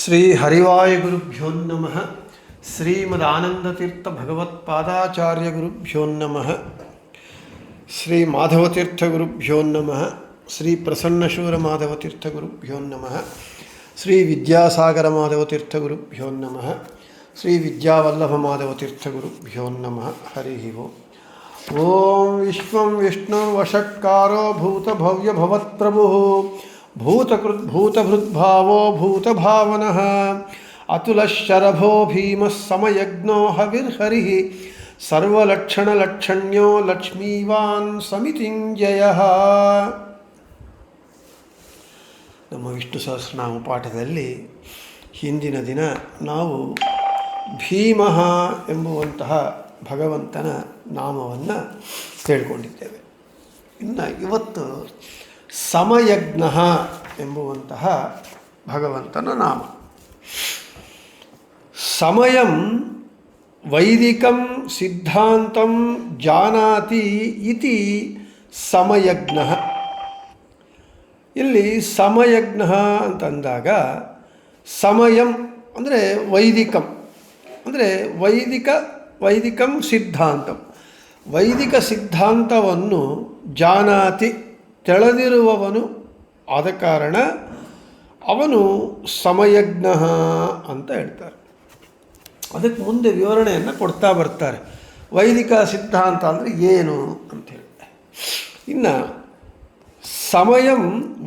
ಶ್ರೀ ಹರಿವಾಯ ಗುರುಭ್ಯೋ ನಮಃ. ಶ್ರೀಮದಾನಂದತೀರ್ಥ ಭಗವತ್ಪಾದಾಚಾರ್ಯ ಗುರುಭ್ಯೋ ನಮಃ. ಶ್ರೀ ಮಾಧವತೀರ್ಥ ಗುರುಭ್ಯೋ ನಮಃ. ಶ್ರೀ ಪ್ರಸನ್ನಶೂರ ಮಾಧವತೀರ್ಥ ಗುರುಭ್ಯೋ ನಮಃ. ಶ್ರೀ ವಿದ್ಯಾಸಾಗರ ಮಾಧವತೀರ್ಥ ಗುರುಭ್ಯೋ ನಮಃ. ಶ್ರೀ ವಿದ್ಯಾವಲ್ಲಭ ಮಾಧವತೀರ್ಥ ಗುರುಭ್ಯೋ ನಮಃ. ಹರಿ ಓಂ. ಓಂ ವಿಶ್ವಂ ವಿಷ್ಣು ವಷಟ್ಕಾರೋ ಭೂತಭವ್ಯ ಭವತ್ಪ್ರಭು ಭೂತಭೃದ್ಭಾವೋ ಭೂತಭಾವನಃ ಅತುಲಶರಭೋ ಭೀಮಃ ಸಮಯಜ್ಞೋ ಹವಿರ್ಹರಿ ಸರ್ವಲಕ್ಷಣಲಕ್ಷಣ್ಯೋ ಲಕ್ಷ್ಮೀವಾನ್ ಸಮಿತಿಂಜಯಃ. ನಮ್ಮ ವಿಷ್ಣು ಸಹಸ್ರನಾಮ ಪಾಠದಲ್ಲಿ ಹಿಂದಿನ ದಿನ ನಾವು ಭೀಮಃ ಎಂಬುವಂತಹ ಭಗವಂತನ ನಾಮವನ್ನು ತಿಳ್ಕೊಂಡಿದ್ದೇವೆ. ಇನ್ನು ಇವತ್ತು ಸಮಯಜ್ಞ ಎಂಬುವಂತಹ ಭಗವಂತನ ನಾಮ. ಸಮಯಂ ವೈದಿಕಂ ಸಿದ್ಧಾಂತಂ ಜಾನಾತಿ ಇತಿ ಸಮಯಜ್ಞ. ಇಲ್ಲಿ ಸಮಯಜ್ಞ ಅಂತಂದಾಗ ಸಮಯಂ ಅಂದರೆ ವೈದಿಕಂ ಅಂದರೆ ವೈದಿಕಂ ಸಿದ್ಧಾಂತಂ, ವೈದಿಕ ಸಿದ್ಧಾಂತವನ್ನು ಜಾನಾತಿ ತಿಳಿದಿರುವವನು ಆದ ಕಾರಣ ಅವನು ಸಮಯಜ್ಞ ಅಂತ ಹೇಳ್ತಾರೆ. ಅದಕ್ಕೆ ಮುಂದೆ ವಿವರಣೆಯನ್ನು ಕೊಡ್ತಾ ಬರ್ತಾರೆ. ವೈದಿಕ ಸಿದ್ಧಾಂತ ಅಂದರೆ ಏನು ಅಂತ ಹೇಳ್ತಾರೆ. ಇನ್ನು ಸಮಯಂ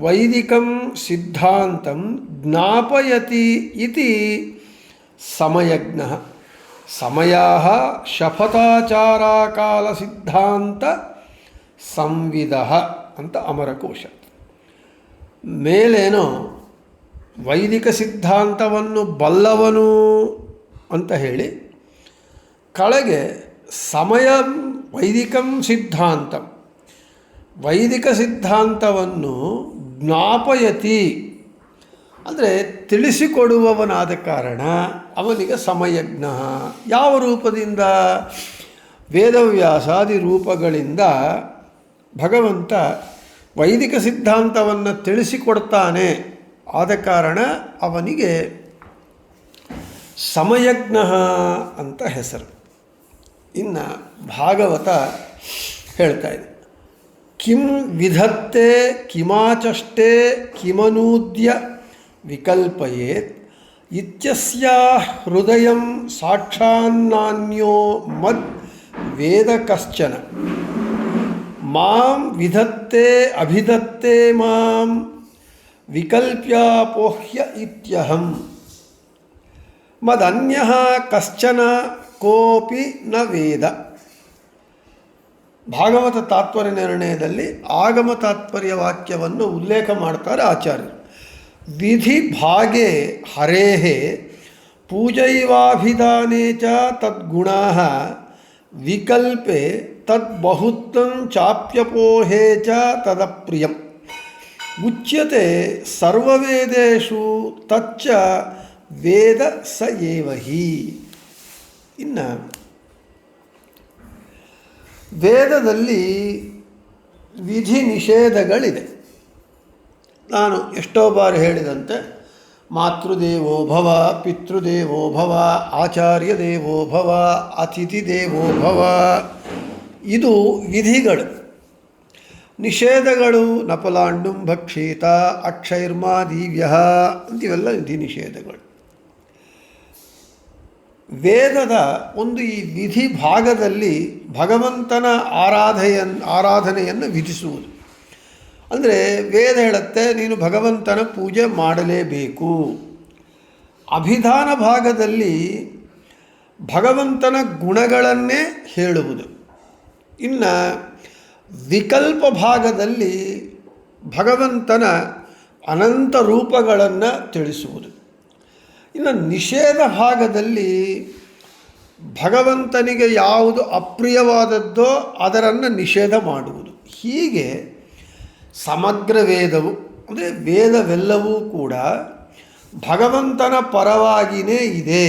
ವೈದಿಕಂ ಸಿದ್ಧಾಂತಂ ಜ್ಞಾಪಯತಿ ಇತಿ ಸಮಯಜ್ಞ. ಸಮಯಃ ಶಪಥಾಚಾರಕಾಲ ಸಿದ್ಧಾಂತ ಸಂವಿಧ ಅಂತ ಅಮರಕೋಶ. ಮೇಲೇನೋ ವೈದಿಕ ಸಿದ್ಧಾಂತವನ್ನು ಬಲ್ಲವನು ಅಂತ ಹೇಳಿ, ಕೆಳಗೆ ಸಮಯ ವೈದಿಕಂ ಸಿದ್ಧಾಂತಂ, ವೈದಿಕ ಸಿದ್ಧಾಂತವನ್ನು ಜ್ಞಾಪಯತಿ ಅಂದರೆ ತಿಳಿಸಿಕೊಡುವವನಾದ ಕಾರಣ ಅವನಿಗೆ ಸಮಯಜ್ಞ. ಯಾವ ರೂಪದಿಂದ? ವೇದವ್ಯಾಸಾದಿ ರೂಪಗಳಿಂದ ಭಗವಂತ ವೈದಿಕ ಸಿದ್ಧಾಂತವನ್ನು ತಿಳಿಸಿಕೊಡ್ತಾನೆ. ಆದ ಕಾರಣ ಅವನಿಗೆ ಸಮಯಜ್ಞ ಅಂತ ಹೆಸರು. ಇನ್ನು ಭಾಗವತ ಹೇಳ್ತಾ ಇದೆ, ಕಿಂ ವಿಧತ್ತೆ ಕಿಮಾಚಷ್ಟೇ ಕಿಮನೂದ್ಯ ವಿಕಲ್ಪಯೇತ್ ಇತ್ಯಸ್ಯ ಹೃದಯಂ ಸಾಕ್ಷಾನ್ನಾನ್ಯೋ ಮದ್ ವೇದ ಕಶ್ಚನ ಮಾಂ ವಿಧತ್ತೆ ಅಭಿಧತ್ತೆ ಮಾಂ ವಿಕಲ್ಪ್ಯಾಪೋಹ್ಯ ಇತ್ಯಹಂ ಮದನ್ಯಃ ಕಶ್ಚನ ಕೋಪಿ ನ ವೇದ. ಭಾಗವತ ತಾತ್ಪರ್ಯ ನಿರ್ಣಯದಲ್ಲಿ ಆಗಮ ತಾತ್ಪರ್ಯ ವಾಕ್ಯವನ್ನು ಉಲ್ಲೇಖ ಮಾಡ್ತಾರೆ ಆಚಾರ್ಯರು. ವಿಧಿ ಭಾಗೆ ಹರೇಃ ಪೂಜೈವಾಭಿಧಾನೇ ಚ ತದ್ಗುಣಾಃ ವಿಕಲ್ಪೆ ತದ್ಬಹುತ್ವಂ ಚಾಪ್ಯಪೋಹೇ ಚ ತದಪ್ರಿಯಂ ಉಚ್ಯತೆ ಸರ್ವವೇದೇಷು ತಚ್ಚ ವೇದ ಸ ಏವ ಹಿ. ಇನ್ನು ವೇದದಲ್ಲಿ ವಿಧಿ ನಿಷೇಧಗಳಿದೆ. ನಾನು ಎಷ್ಟೋ ಬಾರಿ ಹೇಳಿದಂತೆ ಮಾತೃದೇವೋ ಭವ, ಪಿತೃದೇವೋ ಭವ, ಆಚಾರ್ಯ ದೇವೋ ಭವ, ಅತಿಥಿ ದೇವೋ ಭವ, ಇದು ವಿಧಿಗಳು. ನಿಷೇಧಗಳು ನಪಲಾಂಡುಂ ಭಕ್ಷೀತ ಅಕ್ಷೈರ್ಮಾದೀವ್ಯ ಅಂತಿವೆಲ್ಲ ವಿಧಿ ನಿಷೇಧಗಳು. ವೇದದ ಒಂದು ಈ ವಿಧಿ ಭಾಗದಲ್ಲಿ ಭಗವಂತನ ಆರಾಧನೆಯನ್ನು ವಿಧಿಸುವುದು. ಅಂದರೆ ವೇದ ಹೇಳುತ್ತೆ ನೀನು ಭಗವಂತನ ಪೂಜೆ ಮಾಡಲೇಬೇಕು. ಅಭಿಧಾನ ಭಾಗದಲ್ಲಿ ಭಗವಂತನ ಗುಣಗಳನ್ನೇ ಹೇಳುವುದು. ಇನ್ನು ವಿಕಲ್ಪ ಭಾಗದಲ್ಲಿ ಭಗವಂತನ ಅನಂತ ರೂಪಗಳನ್ನು ತಿಳಿಸುವುದು. ಇನ್ನು ನಿಷೇಧ ಭಾಗದಲ್ಲಿ ಭಗವಂತನಿಗೆ ಯಾವುದು ಅಪ್ರಿಯವಾದದ್ದೋ ಅದನ್ನು ನಿಷೇಧ ಮಾಡುವುದು. ಹೀಗೆ ಸಮಗ್ರ ವೇದವು ಅಂದರೆ ವೇದವೆಲ್ಲವೂ ಕೂಡ ಭಗವಂತನ ಪರವಾಗಿಯೇ ಇದೆ.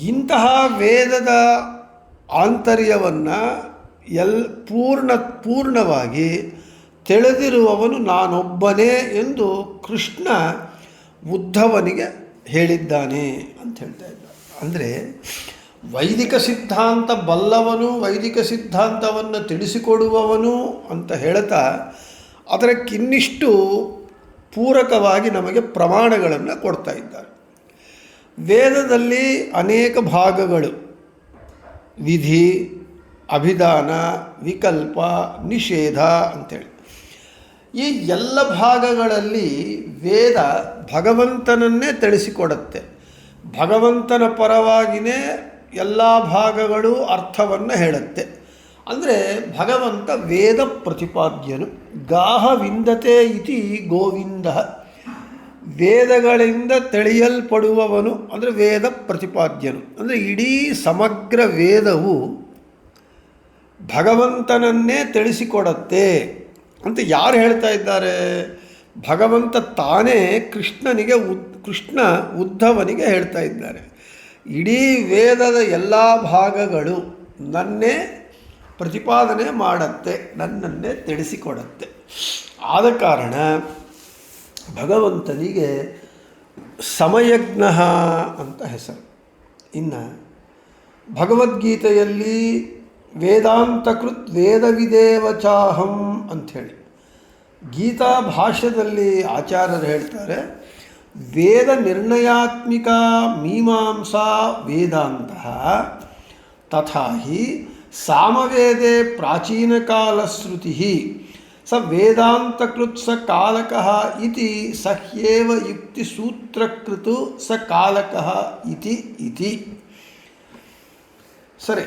ಇಂತಹ ವೇದದ ಆಂತರ್ಯವನ್ನು ಪೂರ್ಣವಾಗಿ ತಿಳಿದಿರುವವನು ನಾನೊಬ್ಬನೇ ಎಂದು ಕೃಷ್ಣ ಉದ್ಧವನಿಗೆ ಹೇಳಿದ್ದಾನೆ ಅಂತ ಹೇಳ್ತಾ ಇದ್ದಾರೆ. ಅಂದರೆ ವೈದಿಕ ಸಿದ್ಧಾಂತ ಬಲ್ಲವನು, ವೈದಿಕ ಸಿದ್ಧಾಂತವನ್ನು ತಿಳಿಸಿಕೊಡುವವನು ಅಂತ ಹೇಳ್ತಾ ಅದಕ್ಕಿನ್ನಿಷ್ಟು ಪೂರಕವಾಗಿ ನಮಗೆ ಪ್ರಮಾಣಗಳನ್ನು ಕೊಡ್ತಾ ಇದ್ದಾರೆ. ವೇದದಲ್ಲಿ ಅನೇಕ ಭಾಗಗಳು, ವಿಧಿ, ಅಭಿಧಾನ, ವಿಕಲ್ಪ, ನಿಷೇಧ ಅಂಥೇಳಿ, ಈ ಎಲ್ಲ ಭಾಗಗಳಲ್ಲಿ ವೇದ ಭಗವಂತನನ್ನೇ ತಿಳಿಸಿಕೊಡುತ್ತೆ. ಭಗವಂತನ ಪರವಾಗಿಯೇ ಎಲ್ಲ ಭಾಗಗಳು ಅರ್ಥವನ್ನು ಹೇಳುತ್ತೆ. ಅಂದರೆ ಭಗವಂತ ವೇದ ಪ್ರತಿಪಾದ್ಯನು. ಗಾಹ ವಿಂದತೆ ಇತಿ ಗೋವಿಂದ, ವೇದಗಳಿಂದ ತಿಳಿಯಲ್ಪಡುವವನು ಅಂದರೆ ವೇದ ಪ್ರತಿಪಾದ್ಯನು. ಅಂದರೆ ಇಡೀ ಸಮಗ್ರ ವೇದವು ಭಗವಂತನನ್ನೇ ತಿಳಿಸಿಕೊಡುತ್ತೆ ಅಂತ ಯಾರು ಹೇಳ್ತಾ ಇದ್ದಾರೆ? ಭಗವಂತ ತಾನೇ ಕೃಷ್ಣ ಉದ್ಧವನಿಗೆ ಹೇಳ್ತಾ ಇದ್ದಾರೆ. ಇಡೀ ವೇದದ ಎಲ್ಲ ಭಾಗಗಳು ನನ್ನೇ ಪ್ರತಿಪಾದನೆ ಮಾಡುತ್ತೆ, ನನ್ನನ್ನೇ ತಿಳಿಸಿಕೊಡುತ್ತೆ. ಆದ ಕಾರಣ ಭಗವಂತನಿಗೆ ಸಮಯಜ್ಞ ಅಂತ ಹೆಸರು. ಇನ್ನು ಭಗವದ್ಗೀತೆಯಲ್ಲಿ ವೇದಾಂತಕೃತ್ ವೇದವಿದೇವಚಾಹಂ ಅಂಥೇಳಿ ಗೀತಾ ಭಾಷ್ಯದಲ್ಲಿ ಆಚಾರ್ಯರು ಹೇಳ್ತಾರೆ, ವೇದ ನಿರ್ಣಯಾತ್ಮಿಕ ಮೀಮಾಂಸಾ ವೇದಾಂತ ತಥಾ ಹಿ ಸಾಮವೇದೆ ಪ್ರಾಚೀನಕಾಲಶ್ರುತಿ ಸ ವೇದಾಂತಕೃತ್ ಸ ಕಾಲಕಃ ಇತಿ ಸಹ್ಯೇವ ಯುಕ್ತಿಸೂತ್ರಕೃತು ಸ ಕಾಲಕಃ ಇತಿ. ಸರಿ,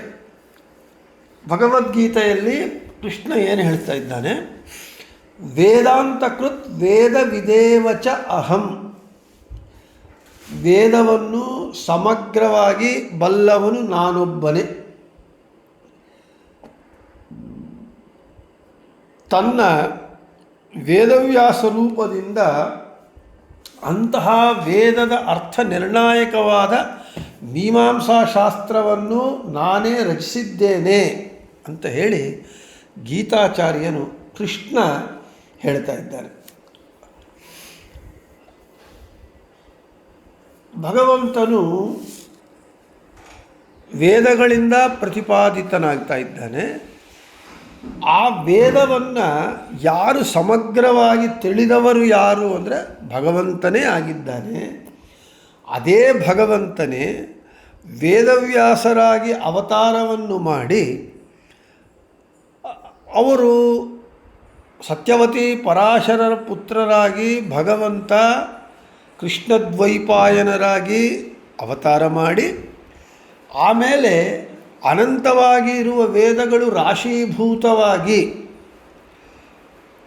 ಭಗವದ್ಗೀತೆಯಲ್ಲಿ ಕೃಷ್ಣ ಏನು ಹೇಳ್ತಾ ಇದ್ದಾನೆ? ವೇದಾಂತಕೃತ್ ವೇದ ವಿದೇವಚ ಅಹಂ, ವೇದವನ್ನು ಸಮಗ್ರವಾಗಿ ಬಲ್ಲವನು ನಾನೊಬ್ಬನೇ. ತನ್ನ ವೇದವ್ಯಾಸ ರೂಪದಿಂದ ಅಂತಹ ವೇದದ ಅರ್ಥ ನಿರ್ಣಾಯಕವಾದ ಮೀಮಾಂಸಾಶಾಸ್ತ್ರವನ್ನು ನಾನೇ ರಚಿಸಿದ್ದೇನೆ ಅಂತ ಹೇಳಿ ಗೀತಾಚಾರ್ಯನು ಕೃಷ್ಣ ಹೇಳ್ತಾ ಇದ್ದಾರೆ. ಭಗವಂತನು ವೇದಗಳಿಂದ ಪ್ರತಿಪಾದಿತನಾಗ್ತಾ ಇದ್ದಾನೆ. ಆ ವೇದವನ್ನು ಯಾರು ಸಮಗ್ರವಾಗಿ ತಿಳಿದವರು ಯಾರು ಅಂದರೆ ಭಗವಂತನೇ ಆಗಿದ್ದಾನೆ. ಅದೇ ಭಗವಂತನೇ ವೇದವ್ಯಾಸರಾಗಿ ಅವತಾರವನ್ನು ಮಾಡಿ ಅವರು ಸತ್ಯವತಿ ಪರಾಶರರ ಪುತ್ರರಾಗಿ ಭಗವಂತ ಕೃಷ್ಣದ್ವೈಪಾಯನರಾಗಿ ಅವತಾರ ಮಾಡಿ ಆಮೇಲೆ ಅನಂತವಾಗಿ ಇರುವ ವೇದಗಳು ರಾಶೀಭೂತವಾಗಿ,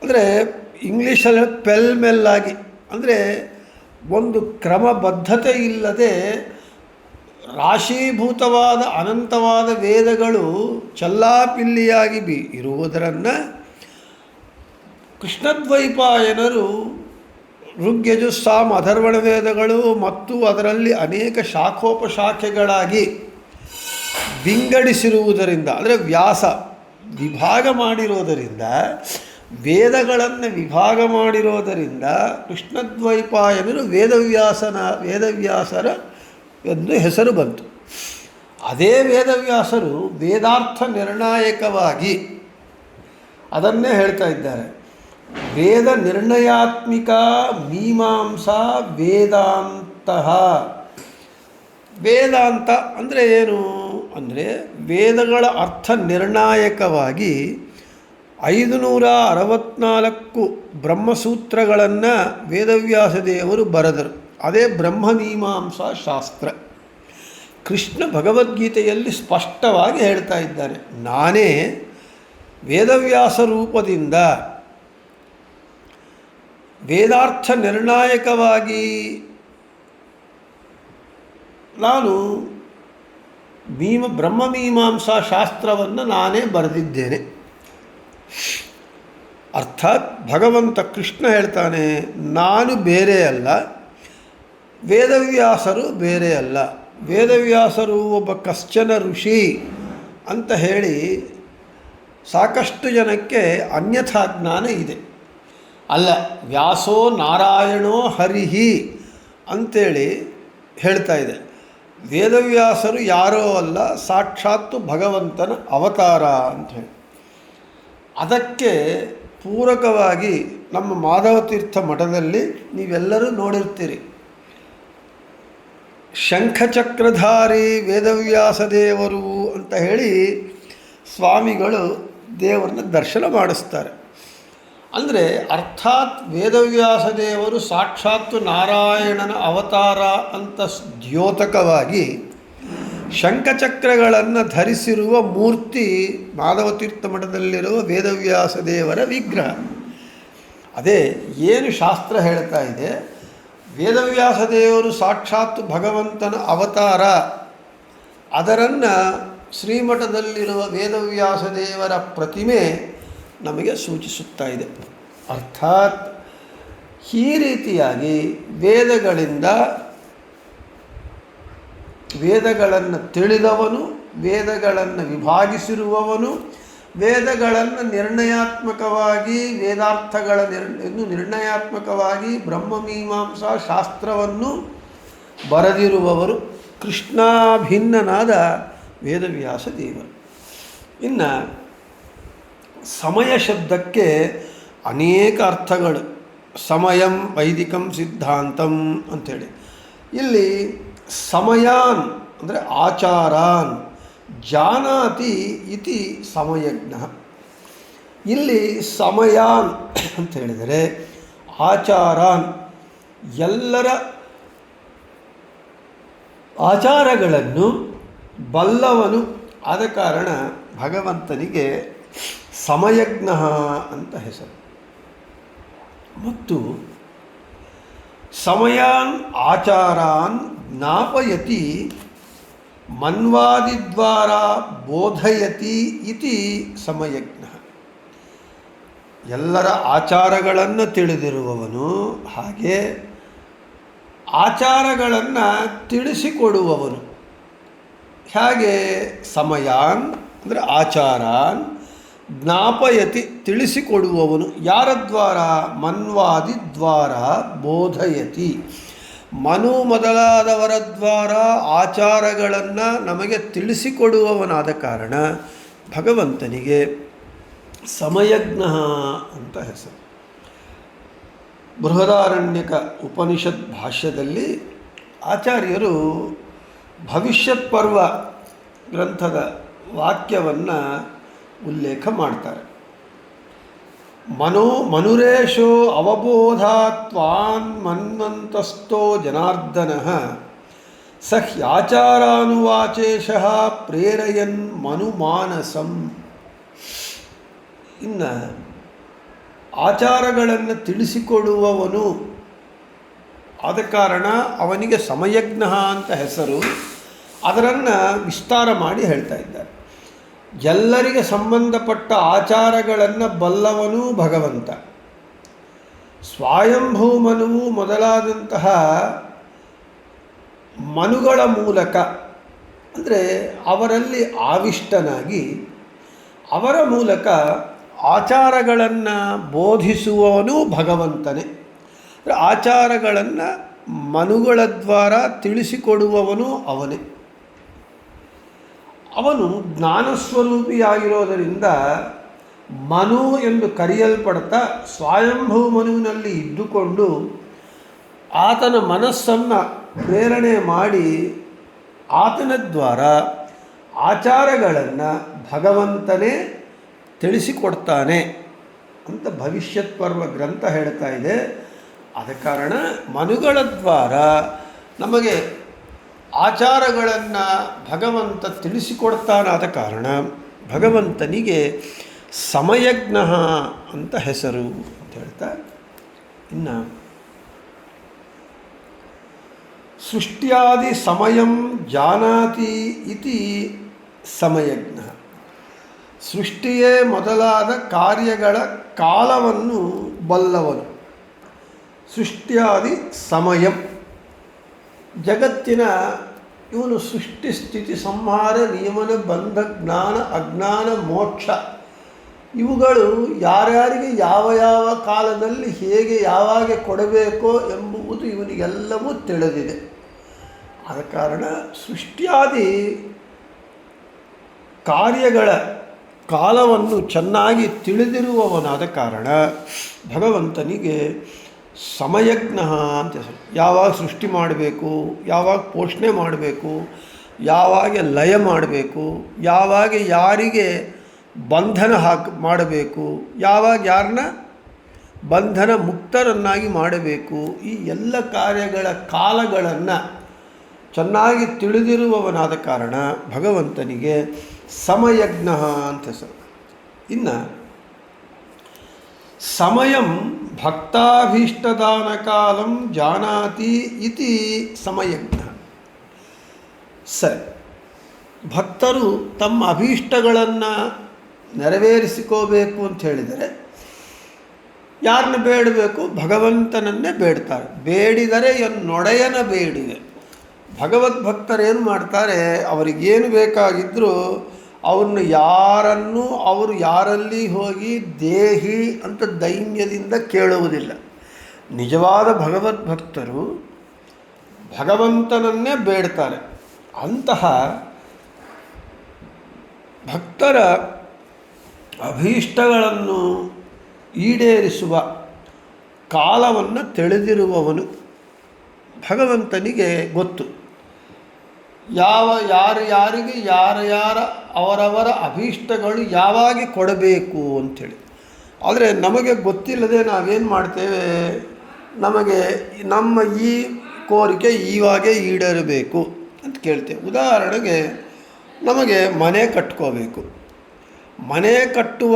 ಅಂದರೆ ಇಂಗ್ಲೀಷಲ್ಲಿ ಪೆಲ್ಮೆಲ್ಲಾಗಿ, ಅಂದರೆ ಒಂದು ಕ್ರಮಬದ್ಧತೆ ಇಲ್ಲದೆ ರಾಶೀಭೂತವಾದ ಅನಂತವಾದ ವೇದಗಳು ಚಲ್ಲಾಪಿಲ್ಲಿಯಾಗಿ ಇರುವುದನ್ನು ಕೃಷ್ಣದ್ವೈಪಾಯನರು ಋಗ್ಯಜುಸ್ಸಾಮ ಅಥರ್ವಣ ವೇದಗಳು ಮತ್ತು ಅದರಲ್ಲಿ ಅನೇಕ ಶಾಖೋಪಶಾಖೆಗಳಾಗಿ ವಿಂಗಡಿಸಿರುವುದರಿಂದ, ಅಂದರೆ ವ್ಯಾಸ ವಿಭಾಗ ಮಾಡಿರೋದರಿಂದ, ವೇದಗಳನ್ನು ವಿಭಾಗ ಮಾಡಿರೋದರಿಂದ ಕೃಷ್ಣದ್ವೈಪಾಯನರು ವೇದವ್ಯಾಸರ ಎಂದು ಹೆಸರು ಬಂತು. ಅದೇ ವೇದವ್ಯಾಸರು ವೇದಾರ್ಥ ನಿರ್ಣಾಯಕವಾಗಿ ಅದನ್ನೇ ಹೇಳ್ತಾ ಇದ್ದಾರೆ. ವೇದ ನಿರ್ಣಯಾತ್ಮಿಕ ಮೀಮಾಂಸಾ ವೇದಾಂತ. ವೇದಾಂತ ಅಂದರೆ ಏನು ಅಂದರೆ ವೇದಗಳ ಅರ್ಥ ನಿರ್ಣಾಯಕವಾಗಿ 564 ಬ್ರಹ್ಮಸೂತ್ರಗಳನ್ನು ವೇದವ್ಯಾಸ ದೇವರು ಬರೆದರು. ಅದೇ ಬ್ರಹ್ಮಮೀಮಾಂಸಾ ಶಾಸ್ತ್ರ. ಕೃಷ್ಣ ಭಗವದ್ಗೀತೆಯಲ್ಲಿ ಸ್ಪಷ್ಟವಾಗಿ ಹೇಳ್ತಾ ಇದ್ದಾನೆ, ನಾನೇ ವೇದವ್ಯಾಸ ರೂಪದಿಂದ ವೇದಾರ್ಥ ನಿರ್ಣಾಯಕವಾಗಿ ನಾನು ಬ್ರಹ್ಮಮೀಮಾಂಸಾ ಶಾಸ್ತ್ರವನ್ನು ನಾನೇ ಬರೆದಿದ್ದೇನೆ. ಅರ್ಥಾತ್ ಭಗವಂತ ಕೃಷ್ಣ ಹೇಳ್ತಾನೆ, ನಾನು ಬೇರೆ ಅಲ್ಲ, ವೇದವ್ಯಾಸರು ಬೇರೆ ಅಲ್ಲ. ವೇದವ್ಯಾಸರು ಒಬ್ಬ ಕಶ್ಚನ ಋಷಿ ಅಂತ ಹೇಳಿ ಸಾಕಷ್ಟು ಜನಕ್ಕೆ ಅನ್ಯಥಾ ಜ್ಞಾನ ಇದೆ. ಅಲ್ಲ, ವ್ಯಾಸೋ ನಾರಾಯಣೋ ಹರಿಹಿ ಅಂಥೇಳಿ ಹೇಳ್ತಾ ಇದೆ. ವೇದವ್ಯಾಸರು ಯಾರೋ ಅಲ್ಲ, ಸಾಕ್ಷಾತ್ತು ಭಗವಂತನ ಅವತಾರ ಅಂಥೇಳಿ. ಅದಕ್ಕೆ ಪೂರಕವಾಗಿ ನಮ್ಮ ಮಾಧವತೀರ್ಥ ಮಠದಲ್ಲಿ ನೀವೆಲ್ಲರೂ ನೋಡಿರ್ತೀರಿ, ಶಂಖಚಕ್ರಧಾರಿ ವೇದವ್ಯಾಸ ದೇವರು ಅಂತ ಹೇಳಿ ಸ್ವಾಮಿಗಳು ದೇವರನ್ನ ದರ್ಶನ ಮಾಡಿಸ್ತಾರೆ. ಅಂದರೆ ಅರ್ಥಾತ್ ವೇದವ್ಯಾಸ ದೇವರು ಸಾಕ್ಷಾತ್ತು ನಾರಾಯಣನ ಅವತಾರ ಅಂತ ದ್ಯೋತಕವಾಗಿ ಶಂಖಚಕ್ರಗಳನ್ನು ಧರಿಸಿರುವ ಮೂರ್ತಿ ಮಾಧವತೀರ್ಥ ಮಠದಲ್ಲಿರುವ ವೇದವ್ಯಾಸ ದೇವರ ವಿಗ್ರಹ. ಅದೇ ಏನು ಶಾಸ್ತ್ರ ಹೇಳ್ತಾ ಇದೆ, ವೇದವ್ಯಾಸ ದೇವರು ಸಾಕ್ಷಾತ್ತು ಭಗವಂತನ ಅವತಾರ, ಅದರನ್ನು ಶ್ರೀಮಠದಲ್ಲಿರುವ ವೇದವ್ಯಾಸ ದೇವರ ಪ್ರತಿಮೆ ನಮಗೆ ಸೂಚಿಸುತ್ತಾ ಇದೆ. ಅರ್ಥಾತ್ ಈ ರೀತಿಯಾಗಿ ವೇದಗಳನ್ನು ತಿಳಿದವನು, ವೇದಗಳನ್ನು ವಿಭಾಗಿಸಿರುವವನು, ವೇದಗಳನ್ನು ನಿರ್ಣಯಾತ್ಮಕವಾಗಿ ನಿರ್ಣಯಾತ್ಮಕವಾಗಿ ಬ್ರಹ್ಮಮೀಮಾಂಸಾ ಶಾಸ್ತ್ರವನ್ನು ಬರೆದಿರುವವರು ಕೃಷ್ಣಾಭಿನ್ನನಾದ ವೇದವ್ಯಾಸ ದೇವರು. ಇನ್ನು ಸಮಯ ಶಬ್ದಕ್ಕೆ ಅನೇಕ ಅರ್ಥಗಳು. ಸಮಯಂ ವೈದಿಕಂ ಸಿದ್ಧಾಂತಂ ಅಂಥೇಳಿ. ಇಲ್ಲಿ ಸಮಯಾನ್ ಅಂದರೆ ಆಚಾರಾನ್, ಜಾನಾತಿ ಇತಿ ಸಮಯಜ್ಞ. ಇಲ್ಲಿ ಸಮಯಾನ್ ಅಂತ ಹೇಳಿದರೆ ಆಚಾರಾನ್, ಎಲ್ಲರ ಆಚಾರಗಳನ್ನು ಬಲ್ಲವನು. ಆದ ಕಾರಣ ಭಗವಂತನಿಗೆ ಸಮಯಜ್ಞ ಅಂತ ಹೆಸರು. ಮತ್ತು ಸಮಯಾನ್ ಆಚಾರಾನ್ ಜ್ಞಾಪಯತಿ ಮನ್ವಾದಿದ್ವಾರ ಬೋಧಯತಿ ಇತಿ ಸಮಯಜ್ಞ. ಎಲ್ಲರ ಆಚಾರಗಳನ್ನು ತಿಳಿದಿರುವವನು, ಹಾಗೆ ಆಚಾರಗಳನ್ನು ತಿಳಿಸಿಕೊಡುವವನು. ಹೇಗೆ? ಸಮಯಾನ್ ಅಂದರೆ ಆಚಾರಾನ್, ಜ್ಞಾಪಯತಿ ತಿಳಿಸಿಕೊಡುವವನು. ಯಾರ ದ್ವಾರ? ಮನ್ವಾದಿ ದ್ವಾರ ಬೋಧಯತಿ. ಮನು ಮೊದಲಾದವರ ದ್ವಾರ ಆಚಾರಗಳನ್ನು ನಮಗೆ ತಿಳಿಸಿಕೊಡುವವನಾದ ಕಾರಣ ಭಗವಂತನಿಗೆ ಸಮಯಜ್ಞ ಅಂತ ಹೆಸರು. ಬೃಹದಾರಣ್ಯಕ ಉಪನಿಷತ್ ಭಾಷ್ಯದಲ್ಲಿ ಆಚಾರ್ಯರು ಭವಿಷ್ಯತ್ ಪರ್ವ ಗ್ರಂಥದ ವಾಕ್ಯವನ್ನು ಉಲ್ಲೇಖ ಮಾಡ್ತಾರೆ. ಮನುರೇಶೋ ಅವಬೋಧಾತ್ವಾನ್ ಮನ್ವಂತಸ್ಥೋ ಜನಾರ್ದನಃ ಸ ಹ್ಯಾಚಾರಾನುವಾಚೇಶಃ ಪ್ರೇರಯನ್ ಮನುಮಾನಸಂ. ಇನ್ನು ಆಚಾರಗಳನ್ನು ತಿಳಿಸಿಕೊಡುವವನು, ಆದ ಕಾರಣ ಅವನಿಗೆ ಸಮಯಜ್ಞ ಅಂತ ಹೆಸರು. ಅದನ್ನು ವಿಸ್ತಾರ ಮಾಡಿ ಹೇಳ್ತಾ ಇದ್ದಾರೆ. ಎಲ್ಲರಿಗೆ ಸಂಬಂಧಪಟ್ಟ ಆಚಾರಗಳನ್ನು ಬಲ್ಲವನೂ ಭಗವಂತ. ಸ್ವಯಂಭೂ ಮನುವು ಮೊದಲಾದಂತಹ ಮನುಗಳ ಮೂಲಕ, ಅಂದರೆ ಅವರಲ್ಲಿ ಆವಿಷ್ಟನಾಗಿ ಅವರ ಮೂಲಕ ಆಚಾರಗಳನ್ನು ಬೋಧಿಸುವವನೂ ಭಗವಂತನೇ. ಆಚಾರಗಳನ್ನು ಮನುಗಳ ದ್ವಾರ ತಿಳಿಸಿಕೊಡುವವನು ಅವನೇ. ಅವನು ಜ್ಞಾನಸ್ವರೂಪಿಯಾಗಿರೋದರಿಂದ ಮನು ಎಂದು ಕರೆಯಲ್ಪಡ್ತಾ ಸ್ವಯಂಭೂ ಮನುವಿನಲ್ಲಿ ಇದ್ದುಕೊಂಡು ಆತನ ಮನಸ್ಸನ್ನು ಪ್ರೇರಣೆ ಮಾಡಿ ಆತನ ದ್ವಾರ ಆಚಾರಗಳನ್ನು ಭಗವಂತನೇ ತಿಳಿಸಿಕೊಡ್ತಾನೆ ಅಂತ ಭವಿಷ್ಯತ್ ಪರ್ವ ಗ್ರಂಥ ಹೇಳ್ತಾ ಇದೆ. ಆದ ಕಾರಣ ಮನುಗಳ ದ್ವಾರ ನಮಗೆ ಆಚಾರಗಳನ್ನು ಭಗವಂತ ತಿಳಿಸಿಕೊಡ್ತಾನಾದ ಕಾರಣ ಭಗವಂತನಿಗೆ ಸಮಯಜ್ಞ ಅಂತ ಹೆಸರು ಅಂತ ಹೇಳ್ತಾ, ಇನ್ನು ಸೃಷ್ಟ್ಯಾದಿ ಸಮಯಂ ಜಾನಾತಿ ಇತಿ ಸಮಯಜ್ಞ. ಸೃಷ್ಟಿಯೇ ಮೊದಲಾದ ಕಾರ್ಯಗಳ ಕಾಲವನ್ನು ಬಲ್ಲವನು. ಸೃಷ್ಟ್ಯಾದಿ ಸಮಯಂ, ಜಗತ್ತಿನ ಇವನು ಸೃಷ್ಟಿ ಸ್ಥಿತಿ ಸಂಹಾರ ನಿಯಮನ ಬಂಧ ಜ್ಞಾನ ಅಜ್ಞಾನ ಮೋಕ್ಷ ಇವುಗಳು ಯಾರ್ಯಾರಿಗೆ ಯಾವ ಯಾವ ಕಾಲದಲ್ಲಿ ಹೇಗೆ ಯಾವಾಗ ಕೊಡಬೇಕೋ ಎಂಬುವುದು ಇವನಿಗೆಲ್ಲವೂ ತಿಳಿದಿದೆ. ಆದ ಕಾರಣ ಸೃಷ್ಟಿಯಾದಿ ಕಾರ್ಯಗಳ ಕಾಲವನ್ನು ಚೆನ್ನಾಗಿ ತಿಳಿದಿರುವವನಾದ ಕಾರಣ ಭಗವಂತನಿಗೆ ಸಮಯಜ್ಞ ಅಂತ ಹೆಸರು. ಯಾವಾಗ ಸೃಷ್ಟಿ ಮಾಡಬೇಕು, ಯಾವಾಗ ಪೋಷಣೆ ಮಾಡಬೇಕು, ಯಾವಾಗ ಲಯ ಮಾಡಬೇಕು, ಯಾವಾಗ ಯಾರಿಗೆ ಬಂಧನ ಮಾಡಬೇಕು, ಯಾವಾಗ ಯಾರನ್ನ ಬಂಧನ ಮುಕ್ತರನ್ನಾಗಿ ಮಾಡಬೇಕು, ಈ ಎಲ್ಲ ಕಾರ್ಯಗಳ ಕಾಲಗಳನ್ನು ಚೆನ್ನಾಗಿ ತಿಳಿದಿರುವವನಾದ ಕಾರಣ ಭಗವಂತನಿಗೆ ಸಮಯಜ್ಞ ಅಂತ ಹೆಸರು. ಇನ್ನು ಸಮಯಂ ಭಕ್ತಾಭೀಷ್ಟದಾನ ಕಾಲಂ ಜಾನಾತಿ ಇತಿ ಸಮಯಜ್ಞ. ಸರಿ, ಭಕ್ತರು ತಮ್ಮ ಅಭೀಷ್ಟಗಳನ್ನು ನೆರವೇರಿಸಿಕೋಬೇಕು ಅಂತ ಹೇಳಿದರೆ ಯಾರನ್ನ ಬೇಡಬೇಕು? ಭಗವಂತನನ್ನೇ ಬೇಡ್ತಾರೆ. ಬೇಡಿದರೆ ನೊಡೆಯನ ಬೇಡಿದೆ. ಭಗವದ್ಭಕ್ತರೇನು ಮಾಡ್ತಾರೆ? ಅವರಿಗೇನು ಬೇಕಾಗಿದ್ದರೂ ಅವರು ಯಾರಲ್ಲಿ ಹೋಗಿ ದೇಹಿ ಅಂತ ದೈನ್ಯದಿಂದ ಕೇಳುವುದಿಲ್ಲ. ನಿಜವಾದ ಭಗವದ್ಭಕ್ತರು ಭಗವಂತನನ್ನೇ ಬೇಡ್ತಾರೆ. ಅಂತಹ ಭಕ್ತರ ಅಭೀಷ್ಟಗಳನ್ನು ಈಡೇರಿಸುವ ಕಾಲವನ್ನು ತಿಳಿದಿರುವವನು. ಭಗವಂತನಿಗೆ ಗೊತ್ತು ಯಾರಿಗೆ ಯಾರ ಅವರವರ ಅಭೀಷ್ಟಗಳು ಯಾವಾಗ ಕೊಡಬೇಕು ಅಂಥೇಳಿ. ಆದರೆ ನಮಗೆ ಗೊತ್ತಿಲ್ಲದೆ ನಾವೇನು ಮಾಡ್ತೇವೆ? ನಮಗೆ ನಮ್ಮ ಈ ಕೋರಿಕೆ ಈವಾಗೇ ಈಡೇರಬೇಕು ಅಂತ ಕೇಳ್ತೇವೆ. ಉದಾಹರಣೆಗೆ ನಮಗೆ ಮನೆ ಕಟ್ಕೋಬೇಕು. ಮನೆ ಕಟ್ಟುವ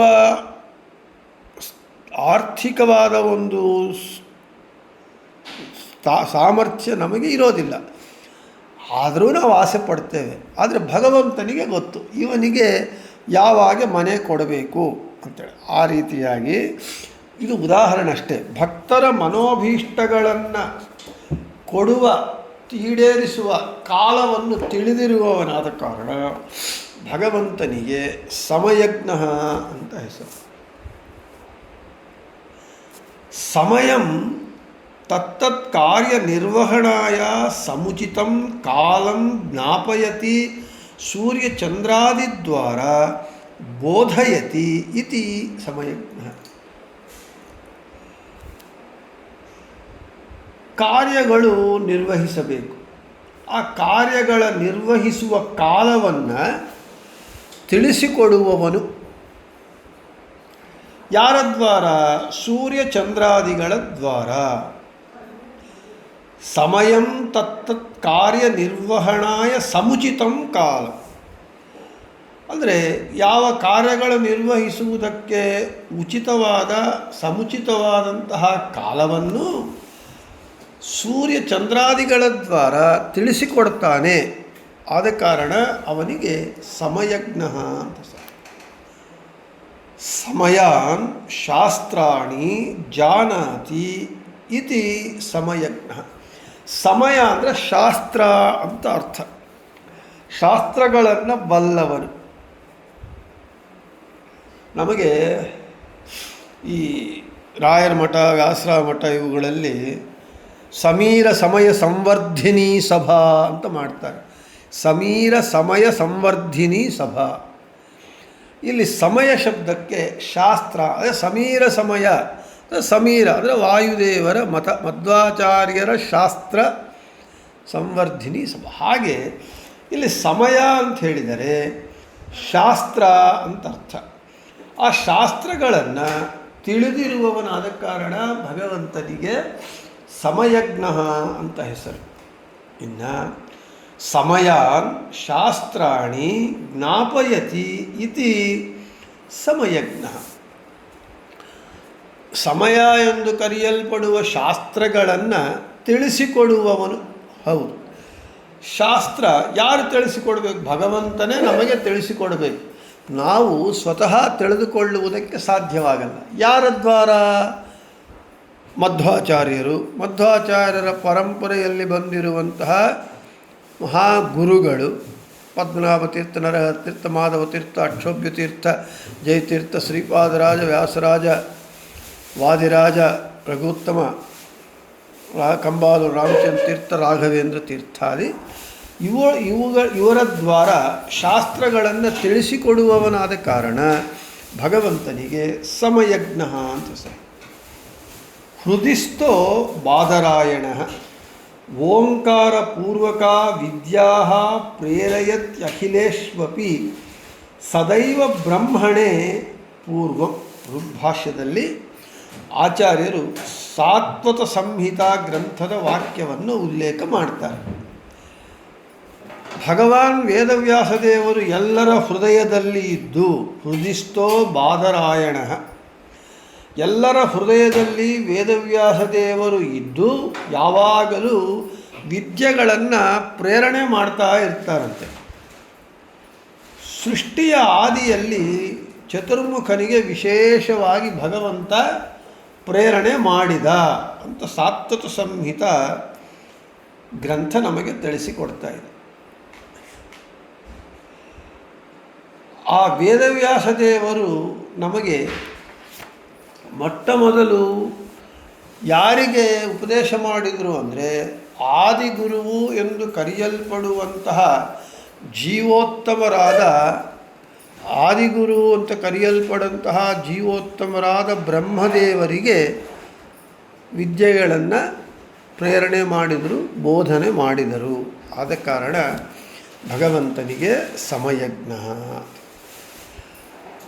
ಆರ್ಥಿಕವಾದ ಒಂದು ಸಾಮರ್ಥ್ಯ ನಮಗೆ ಇರೋದಿಲ್ಲ. ಆದರೂ ನಾವು ಆಸೆ ಪಡ್ತೇವೆ. ಆದರೆ ಭಗವಂತನಿಗೆ ಗೊತ್ತು ಇವನಿಗೆ ಯಾವಾಗ ಮನೆ ಕೊಡಬೇಕು ಅಂತೇಳಿ. ಆ ರೀತಿಯಾಗಿ ಇದು ಉದಾಹರಣೆ ಅಷ್ಟೇ. ಭಕ್ತರ ಮನೋಭೀಷ್ಟಗಳನ್ನು ಕೊಡುವ ಈಡೇರಿಸುವ ಕಾಲವನ್ನು ತಿಳಿದಿರುವವನಾದ ಕಾರಣ ಭಗವಂತನಿಗೆ ಸಮಯಜ್ಞ ಅಂತ ಹೆಸರು. ಸಮಯಂ ತತ್ತತ್ ಕಾರ್ಯನಿರ್ವಹಣಾಯ ಸಮುಚಿತಂ ಕಾಲಂ ಜ್ಞಾಪಯತಿ ಸೂರ್ಯಚಂದ್ರಾದಿದ್ವಾರ ಬೋಧಯತಿ ಇತಿ ಸಮಯಜ್ಞ. ಕಾರ್ಯಗಳು ನಿರ್ವಹಿಸಬೇಕು. ಆ ಕಾರ್ಯಗಳ ನಿರ್ವಹಿಸುವ ಕಾಲವನ್ನು ತಿಳಿಸಿಕೊಡುವವನು ಯಾರ ದ್ವಾರ? ಸೂರ್ಯಚಂದ್ರಾದಿಗಳ ದ್ವಾರ. ಸಮಯಂ ತತ್ತತ್ ಕಾರ್ಯನಿರ್ವಹಣಾಯ ಸಮುಚಿತಂ ಕಾಲ ಅಂದರೆ ಯಾವ ಕಾರ್ಯಗಳ ನಿರ್ವಹಿಸುವುದಕ್ಕೆ ಉಚಿತವಾದ ಸಮುಚಿತವಾದಂತಹ ಕಾಲವನ್ನು ಸೂರ್ಯಚಂದ್ರಾದಿಗಳ ದ್ವಾರ ತಿಳಿಸಿಕೊಡ್ತಾನೆ. ಆದ ಕಾರಣ ಅವನಿಗೆ ಸಮಯಜ್ಞ ಅಂತ. ಸಮಯಾನ್ ಶಾಸ್ತ್ರಾಣಿ ಜಾನಾತಿ ಇತಿ ಸಮಯಜ್ಞ. ಸಮಯ ಅಂದರೆ ಶಾಸ್ತ್ರ ಅಂತ ಅರ್ಥ. ಶಾಸ್ತ್ರಗಳನ್ನು ಬಲ್ಲವನು. ನಮಗೆ ಈ ರಾಯರ ಮಠ, ವ್ಯಾಸರ ಮಠ ಇವುಗಳಲ್ಲಿ ಸಮೀರ ಸಮಯ ಸಂವರ್ಧಿನಿ ಸಭಾ ಅಂತ ಮಾಡ್ತಾರೆ. ಸಮೀರ ಸಮಯ ಸಂವರ್ಧಿನಿ ಸಭಾ. ಇಲ್ಲಿ ಸಮಯ ಶಬ್ದಕ್ಕೆ ಶಾಸ್ತ್ರ ಅಂದರೆ ಸಮೀರ ಸಮಯ. ಸಮೀರ ಅಂದರೆ ವಾಯುದೇವರ ಮಧ್ವಾಚಾರ್ಯರ ಶಾಸ್ತ್ರ ಸಂವರ್ಧಿನಿ ಸಭಾ. ಹಾಗೆ ಇಲ್ಲಿ ಸಮಯ ಅಂತ ಹೇಳಿದರೆ ಶಾಸ್ತ್ರ ಅಂತ ಅರ್ಥ. ಆ ಶಾಸ್ತ್ರಗಳನ್ನು ತಿಳಿದಿರುವವನಾದ ಕಾರಣ ಭಗವಂತನಿಗೆ ಸಮಯಜ್ಞ ಅಂತ ಹೆಸರು. ಇನ್ನು ಸಮಯಾನ್ ಶಾಸ್ತ್ರಾಣಿ ಜ್ಞಾಪಯತಿ ಇತಿ ಸಮಯಜ್ಞ. ಸಮಯ ಎಂದು ಕರೆಯಲ್ಪಡುವ ಶಾಸ್ತ್ರಗಳನ್ನು ತಿಳಿಸಿಕೊಡುವವನು. ಹೌದು, ಶಾಸ್ತ್ರ ಯಾರು ತಿಳಿಸಿಕೊಡಬೇಕು? ಭಗವಂತನೇ ನಮಗೆ ತಿಳಿಸಿಕೊಡಬೇಕು. ನಾವು ಸ್ವತಃ ತಿಳಿದುಕೊಳ್ಳುವುದಕ್ಕೆ ಸಾಧ್ಯವಾಗಲ್ಲ. ಯಾರ ದ್ವಾರ? ಮಧ್ವಾಚಾರ್ಯರ ಪರಂಪರೆಯಲ್ಲಿ ಬಂದಿರುವಂತಹ ಮಹಾಗುರುಗಳು ಪದ್ಮನಾಭತೀರ್ಥ, ನರಹರತೀರ್ಥ, ಮಾಧವತೀರ್ಥ, ಅಕ್ಷೋಭ್ಯತೀರ್ಥ, ಜಯತೀರ್ಥ, ಶ್ರೀಪಾದರಾಜ, ವ್ಯಾಸರಾಜ, ವಾದಿರಾಜ, ರಘುತ್ತಮ, ಕಂಬಾಲು, ರಾಮಚಂದ್ರ ತೀರ್ಥ, ರಾಘವೇಂದ್ರ ತೀರ್ಥಾದಿ ಇವರ ದ್ವಾರ ಶಾಸ್ತ್ರಗಳನ್ನು ತಿಳಿಸಿಕೊಡುವವನಾದ ಕಾರಣ ಭಗವಂತನಿಗೆ ಸಮಯಜ್ಞ ಅಂತ ಹೆಸರು. ಹೃದಿಸ್ಥೋ ಬಾದರಾಯಣ ಓಂಕಾರಪೂರ್ವಕ ವಿದ್ಯಾ ಪ್ರೇರಯತ್ಯಖಿಲೇಶ್ವಪಿ ಸದೈವ ಬ್ರಹ್ಮಣೇ ಪೂರ್ವಂ. ಋಗ್ಭಾಷ್ಯದಲ್ಲಿ ಆಚಾರ್ಯರು ಸಾತ್ವತ ಸಂಹಿತಾ ಗ್ರಂಥದ ವಾಕ್ಯವನ್ನು ಉಲ್ಲೇಖ ಮಾಡ್ತಾರೆ. ಭಗವಾನ್ ವೇದವ್ಯಾಸದೇವರು ಎಲ್ಲರ ಹೃದಯದಲ್ಲಿ ಇದ್ದು, ಹೃದಿಸ್ಥೋ ಬಾದರಾಯಣ, ಎಲ್ಲರ ಹೃದಯದಲ್ಲಿ ವೇದವ್ಯಾಸದೇವರು ಇದ್ದು ಯಾವಾಗಲೂ ವಿದ್ಯೆಗಳನ್ನು ಪ್ರೇರಣೆ ಮಾಡ್ತಾ ಇರ್ತಾರಂತೆ. ಸೃಷ್ಟಿಯ ಆದಿಯಲ್ಲಿ ಚತುರ್ಮುಖನಿಗೆ ವಿಶೇಷವಾಗಿ ಭಗವಂತ ಪ್ರೇರಣೆ ಮಾಡಿದ ಅಂತ ಸಾತ್ವತ ಸಂಹಿತ ಗ್ರಂಥ ನಮಗೆ ತಿಳಿಸಿಕೊಡ್ತಾ ಇದೆ. ಆ ವೇದವ್ಯಾಸದೇವರು ನಮಗೆ ಮೊಟ್ಟ ಮೊದಲು ಯಾರಿಗೆ ಉಪದೇಶ ಮಾಡಿದರು ಅಂದರೆ, ಆದಿಗುರುವು ಎಂದು ಕರೆಯಲ್ಪಡುವಂತಹ ಜೀವೋತ್ತಮರಾದ, ಆದಿಗುರು ಅಂತ ಕರೆಯಲ್ಪಡುವಂತಹ ಜೀವೋತ್ತಮರಾದ ಬ್ರಹ್ಮದೇವರಿಗೆ ವಿದ್ಯೆಗಳನ್ನು ಪ್ರೇರಣೆ ಮಾಡಿದರು, ಬೋಧನೆ ಮಾಡಿದರು. ಆದ ಕಾರಣ ಭಗವಂತನಿಗೆ ಸಮಯಜ್ಞ.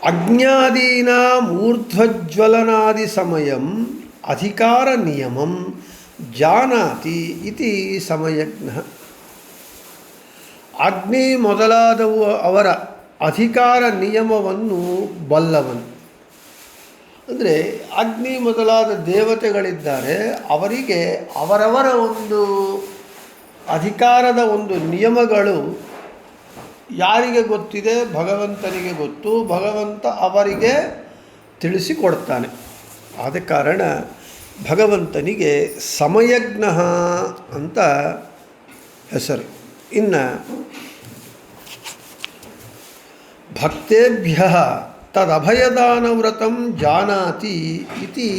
ಅಜ್ಞಾದೀನಾಂ ಊರ್ಧ್ವಜ್ವಲನಾದಿ ಸಮಯಂ ಅಧಿಕಾರ ನಿಯಮಂ ಜಾನಾತಿ ಇತಿ ಸಮಯಜ್ಞ. ಅಗ್ನಿ ಮೊದಲಾದವು ಅವರ ಅಧಿಕಾರ ನಿಯಮವನ್ನು ಬಲ್ಲವನು. ಅಂದರೆ ಅಗ್ನಿ ಮೊದಲಾದ ದೇವತೆಗಳಿದ್ದಾರೆ, ಅವರಿಗೆ ಅವರವರ ಒಂದು ಅಧಿಕಾರದ ಒಂದು ನಿಯಮಗಳು ಯಾರಿಗೆ ಗೊತ್ತಿದೆ? ಭಗವಂತನಿಗೆ ಗೊತ್ತು. ಭಗವಂತ ಅವರಿಗೆ ತಿಳಿಸಿಕೊಡ್ತಾನೆ. ಆದ ಕಾರಣ ಭಗವಂತನಿಗೆ ಸಮಯಜ್ಞ ಅಂತ ಹೆಸರು. ಇನ್ನು ಭಕ್ತೇಭ್ಯ ತದಭಯದಾನವ್ರತಂ ಜಾನಾತಿ ಇತಿ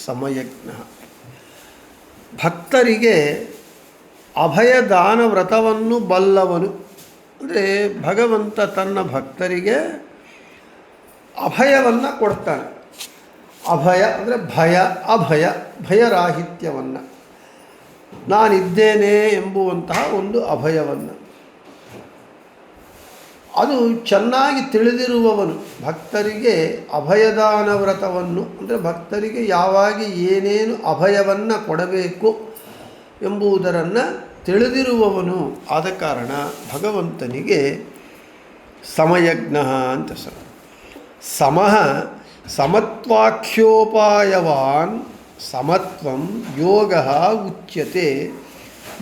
ಸಮಯಜ್ಞ. ಭಕ್ತರಿಗೆ ಅಭಯದಾನ ವ್ರತವನ್ನು ಬಲ್ಲವನು. ಅಂದರೆ ಭಗವಂತ ತನ್ನ ಭಕ್ತರಿಗೆ ಅಭಯವನ್ನು ಕೊಡ್ತಾನೆ. ಅಭಯ ಅಂದರೆ ಭಯ, ಅಭಯ, ಭಯರಾಹಿತ್ಯವನ್ನು, ನಾನಿದ್ದೇನೆ ಎಂಬುವಂತಹ ಒಂದು ಅಭಯವನ್ನು ಅದು ಚೆನ್ನಾಗಿ ತಿಳಿದಿರುವವನು. ಭಕ್ತರಿಗೆ ಅಭಯದಾನ ವ್ರತವನ್ನು ಅಂದರೆ ಭಕ್ತರಿಗೆ ಯಾವಾಗ ಏನೇನು ಅಭಯವನ್ನು ಕೊಡಬೇಕು ಎಂಬುದನ್ನು ತಿಳಿದಿರುವವನು. ಆದ ಕಾರಣ ಭಗವಂತನಿಗೆ ಸಮಯಜ್ಞ ಅಂತ ಹೆಸರು. ಸಮಃ ಸಮತ್ವಾಖ್ಯೋಪಾಯವಾನ್ ಸಮತ್ವಂ ಯೋಗಃ ಉಚ್ಯತೆ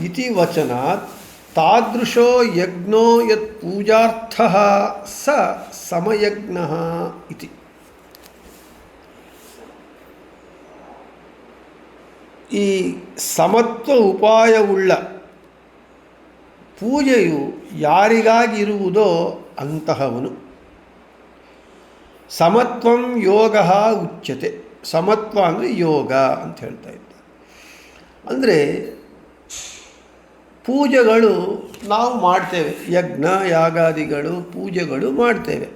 ಇತಿ ವಚನಾತ್ ತಾದೃಶೋ ಯಜ್ಞೋ ಯತ್ ಪೂಜಾರ್ಥಃ ಸ ಸಮಯಜ್ಞಃ ಇತಿ. ಈ ಸಮತ್ವ ಉಪಾಯವುಳ್ಳ ಪೂಜೆಯು ಯಾರಿಗಾಗಿರುವುದೋ ಅಂತಹವನು. ಸಮತ್ವಂ ಯೋಗ ಉಚ್ಯತೆ. ಸಮತ್ವ ಅಂದರೆ ಯೋಗ ಅಂತ ಹೇಳ್ತಾ ಇದ್ದ. ಅಂದರೆ ಪೂಜೆಗಳು ನಾವು ಮಾಡ್ತೇವೆ, ಯಜ್ಞ ಯಾಗಾದಿಗಳು ಪೂಜೆಗಳು ಮಾಡ್ತೇವೆ.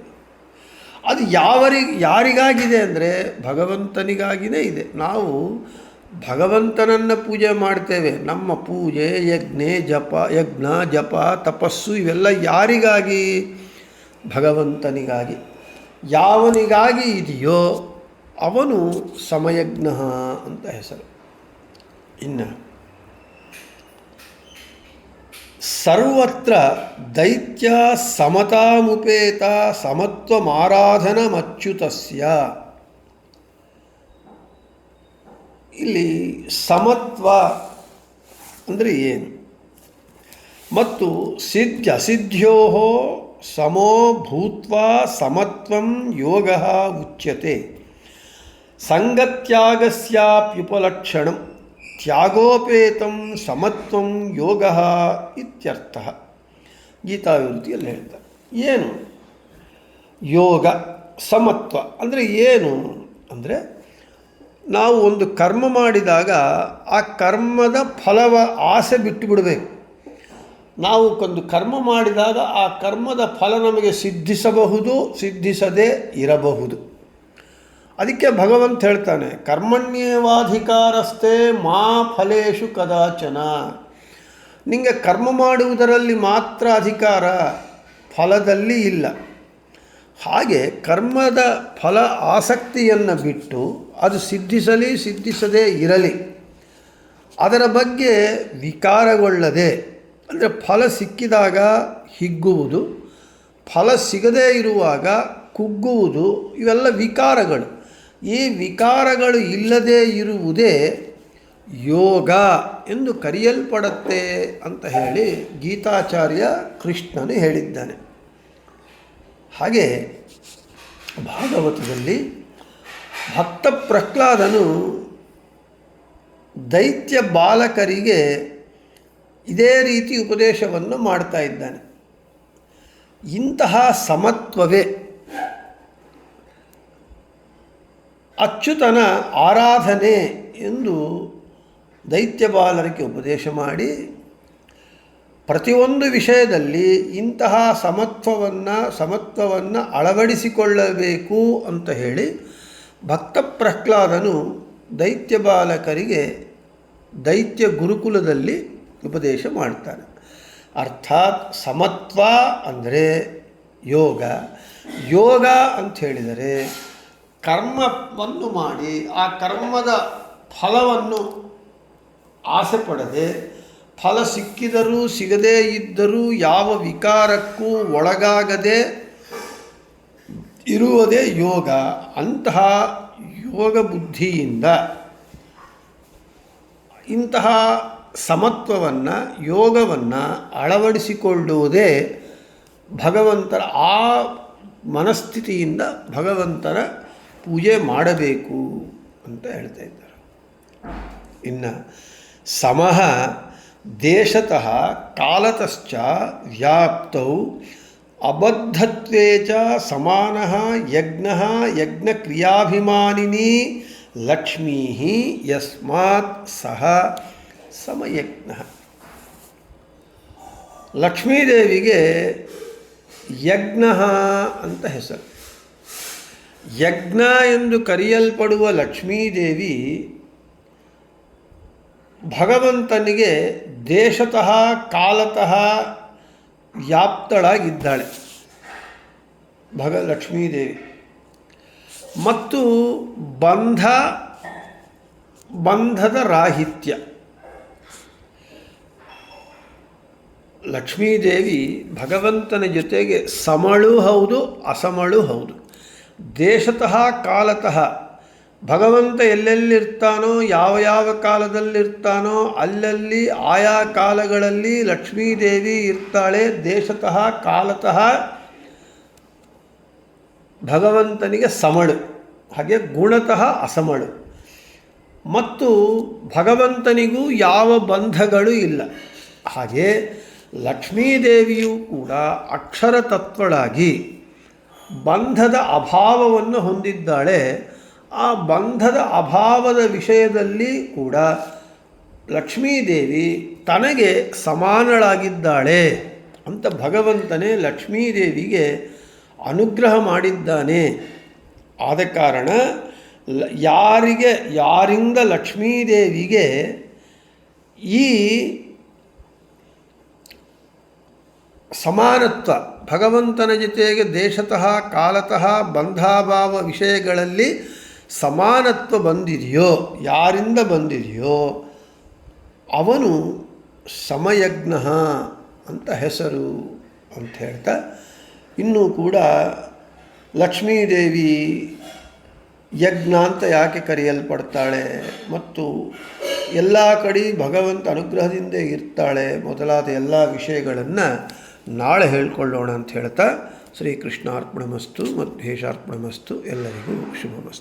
ಅದು ಯಾರಿಗಾಗಿದೆ ಅಂದರೆ ಭಗವಂತನಿಗಾಗಿಯೇ ಇದೆ. ನಾವು ಭಗವಂತನನ್ನು ಪೂಜೆ ಮಾಡ್ತೇವೆ. ನಮ್ಮ ಪೂಜೆ ಯಜ್ಞ ಜಪ ತಪಸ್ಸು ಇವೆಲ್ಲ ಯಾರಿಗಾಗಿ? ಭಗವಂತನಿಗಾಗಿ. ಯಾವನಿಗಾಗಿ ಇದೆಯೋ ಅವನು ಸಮಯಜ್ಞ ಅಂತ ಹೆಸರು. ಇನ್ನು ಸರ್ವತ್ರ ದೈತ್ಯ ಸಮತಾಮುಪೇತ ಸಮತ್ವಮಾರಾಧನಮಚ್ಯುತಸ್ಯ. ಇಲ್ಲಿ ಸಮತ್ವ ಅಂದರೆ ಏನು ಮತ್ತು ಸಿದ್ಧ್ಯಸಿದ್ಧ್ಯೋ ಸಮೋ ಭೂತ್ವಾ ಸಮತ್ವಂ ಯೋಗ ಉಚ್ಯತೆ. ಸಂಗತ್ಯಾಗಸ್ಯಾಪ್ಯುಪಲಕ್ಷಣಂ ತ್ಯಾಗೋಪೇತಂ ಸಮತ್ವಂ ಯೋಗ ಇತ್ಯರ್ಥಃ. ಗೀತಾವಿವೃತ್ತಿಯಲ್ಲಿ ಹೇಳ್ತಾರೆ. ಏನು ಯೋಗ ಸಮತ್ವ ಅಂದರೆ ಏನು ಅಂದರೆ, ನಾವು ಒಂದು ಕರ್ಮ ಮಾಡಿದಾಗ ಆ ಕರ್ಮದ ಫಲವ ಆಸೆ ಬಿಟ್ಟು ಬಿಡಬೇಕು. ನಾವು ಒಂದು ಕರ್ಮ ಮಾಡಿದಾಗ ಆ ಕರ್ಮದ ಫಲ ನಮಗೆ ಸಿದ್ಧಿಸಬಹುದು, ಸಿದ್ಧಿಸದೇ ಇರಬಹುದು. ಅದಕ್ಕೆ ಭಗವಂತ ಹೇಳ್ತಾನೆ, ಕರ್ಮಣ್ಯೇವಾಧಿಕಾರಸ್ಥೆ ಮಾ ಫಲೇಶು ಕದಾಚನ. ನಿಮಗೆ ಕರ್ಮ ಮಾಡುವುದರಲ್ಲಿ ಮಾತ್ರ ಅಧಿಕಾರ, ಫಲದಲ್ಲಿ ಇಲ್ಲ. ಹಾಗೆ ಕರ್ಮದ ಫಲ ಆಸಕ್ತಿಯನ್ನು ಬಿಟ್ಟು ಅದು ಸಿದ್ಧಿಸಲಿ ಸಿದ್ಧಿಸದೇ ಇರಲಿ, ಅದರ ಬಗ್ಗೆ ವಿಕಾರಗೊಳ್ಳದೆ, ಅಂದರೆ ಫಲ ಸಿಕ್ಕಿದಾಗ ಹಿಗ್ಗುವುದು, ಫಲ ಸಿಗದೇ ಇರುವಾಗ ಕುಗ್ಗುವುದು, ಇವೆಲ್ಲ ವಿಕಾರಗಳು. ಈ ವಿಕಾರಗಳು ಇಲ್ಲದೇ ಇರುವುದೇ ಯೋಗ ಎಂದು ಕರೆಯಲ್ಪಡುತ್ತೆ ಅಂತ ಹೇಳಿ ಗೀತಾಚಾರ್ಯ ಕೃಷ್ಣನು ಹೇಳಿದ್ದಾನೆ. ಹಾಗೆ ಭಾಗವತದಲ್ಲಿ ಭಕ್ತ ಪ್ರಹ್ಲಾದನು ದೈತ್ಯ ಬಾಲಕರಿಗೆ ಇದೇ ರೀತಿ ಉಪದೇಶವನ್ನು ಮಾಡ್ತಾ ಇದ್ದಾನೆ. ಇಂತಹ ಸಮತ್ವವೇ ಅಚ್ಯುತನ ಆರಾಧನೆ ಎಂದು ದೈತ್ಯ ಬಾಲರಿಗೆ ಉಪದೇಶ ಮಾಡಿ, ಪ್ರತಿಯೊಂದು ವಿಷಯದಲ್ಲಿ ಇಂತಹ ಸಮತ್ವವನ್ನು ಅಳವಡಿಸಿಕೊಳ್ಳಬೇಕು ಅಂತ ಹೇಳಿ ಭಕ್ತ ಪ್ರಹ್ಲಾದನು ದೈತ್ಯ ಬಾಲಕರಿಗೆ ದೈತ್ಯ ಗುರುಕುಲದಲ್ಲಿ ಉಪದೇಶ ಮಾಡ್ತಾನೆ. ಅರ್ಥಾತ್ ಸಮತ್ವ ಅಂದರೆ ಯೋಗ. ಯೋಗ ಅಂತ ಹೇಳಿದರೆ ಕರ್ಮವನ್ನು ಮಾಡಿ ಆ ಕರ್ಮದ ಫಲವನ್ನು ಆಸೆ ಪಡದೆ, ಫಲ ಸಿಕ್ಕಿದರೂ ಸಿಗದೇ ಇದ್ದರೂ ಯಾವ ವಿಕಾರಕ್ಕೂ ಒಳಗಾಗದೆ ಇರುವುದೇ ಯೋಗ. ಅಂತಹ ಯೋಗ ಬುದ್ಧಿಯಿಂದ ಇಂತಹ ಸಮತ್ವವನ್ನು, ಯೋಗವನ್ನು ಅಳವಡಿಸಿಕೊಳ್ಳುವುದೇ ಭಗವಂತರ, ಆ ಮನಸ್ಥಿತಿಯಿಂದ ಭಗವಂತನ ಪೂಜೆ ಮಾಡಬೇಕು ಅಂತ ಹೇಳ್ತಾ ಇದ್ದಾರೆ. ಇನ್ನು ಸಮಃ ದೇಶತಃ ಕಾಲತಶ್ಚ ವ್ಯಾಪ್ತೌ ಅಬದ್ಧತ್ವೇ ಚ ಸಮಾನಃ ಯಜ್ಞಃ ಯಜ್ಞಕ್ರಿಯಾಭಿಮಾನಿನಿ ಲಕ್ಷ್ಮೀ ಯಸ್ಮಾತ್ ಸಹ ಸಮಯಜ್ಞಃ. ಲಕ್ಷ್ಮೀದೇವಿಗೆ ಯಜ್ಞ ಅಂತ ಹೆಸರು. ಯಜ್ಞ ಎಂದು ಕರೆಯಲ್ಪಡುವ ಲಕ್ಷ್ಮೀದೇವಿ ಭಗವಂತನಿಗೆ ದೇಶತಃ ಕಾಲತಃ ವ್ಯಾಪ್ತಳಾಗಿದ್ದಾಳೆ ಲಕ್ಷ್ಮೀದೇವಿ. ಮತ್ತು ಬಂಧದ ರಾಹಿತ್ಯ. ಲಕ್ಷ್ಮೀದೇವಿ ಭಗವಂತನ ಜೊತೆಗೆ ಸಮಳು ಹೌದು, ಅಸಮಳು ಹೌದು. ದೇಶತಃ ಕಾಲತಃ ಭಗವಂತ ಎಲ್ಲೆಲ್ಲಿರ್ತಾನೋ, ಯಾವ ಯಾವ ಕಾಲದಲ್ಲಿರ್ತಾನೋ ಅಲ್ಲಲ್ಲಿ ಆಯಾ ಕಾಲಗಳಲ್ಲಿ ಲಕ್ಷ್ಮೀದೇವಿ ಇರ್ತಾಳೆ. ದೇಶತಃ ಕಾಲತಃ ಭಗವಂತನಿಗೆ ಸಮಳು, ಹಾಗೆ ಗುಣತಃ ಅಸಮಳು. ಮತ್ತು ಭಗವಂತನಿಗೂ ಯಾವ ಬಂಧಗಳು ಇಲ್ಲ. ಹಾಗೆ ಲಕ್ಷ್ಮೀದೇವಿಯೂ ಕೂಡ ಅಕ್ಷರ ತತ್ವಳಾಗಿ ಬಂಧದ ಅಭಾವವನ್ನು ಹೊಂದಿದ್ದಾಳೆ. ಆ ಬಂಧದ ಅಭಾವದ ವಿಷಯದಲ್ಲಿ ಕೂಡ ಲಕ್ಷ್ಮೀದೇವಿ ತನಗೆ ಸಮಾನಳಾಗಿದ್ದಾಳೆ ಅಂತ ಭಗವಂತನೇ ಲಕ್ಷ್ಮೀದೇವಿಗೆ ಅನುಗ್ರಹ ಮಾಡಿದ್ದಾನೆ. ಆದ ಕಾರಣ ಯಾರಿಂದ ಲಕ್ಷ್ಮೀದೇವಿಗೆ ಈ ಸಮಾನತ್ವ, ಭಗವಂತನ ಜೊತೆಗೆ ದೇಶತಃ ಕಾಲತಃ ಬಂಧಾಭಾವ ವಿಷಯಗಳಲ್ಲಿ ಸಮಾನತ್ವ ಬಂದಿದೆಯೋ, ಯಾರಿಂದ ಬಂದಿದೆಯೋ ಅವನು ಸಮಯಜ್ಞ ಅಂತ ಹೆಸರು ಅಂತ ಹೇಳ್ತಾ, ಇನ್ನೂ ಕೂಡ ಲಕ್ಷ್ಮೀದೇವಿ ಯಜ್ಞ ಅಂತ ಯಾಕೆ ಕರೆಯಲ್ಪಡ್ತಾಳೆ ಮತ್ತು ಎಲ್ಲ ಕಡೆ ಭಗವಂತ ಅನುಗ್ರಹದಿಂದ ಇರ್ತಾಳೆ ಮೊದಲಾದ ಎಲ್ಲ ವಿಷಯಗಳನ್ನು ನಾಳೆ ಹೇಳ್ಕೊಳ್ಳೋಣ ಅಂತ ಹೇಳ್ತಾ, ಶ್ರೀಕೃಷ್ಣಾರ್ಪಣಮಸ್ತು ಮಧ್ವೇಶಾರ್ಪಣಮಸ್ತು. ಎಲ್ಲರಿಗೂ ಶುಭಮಸ್ತು.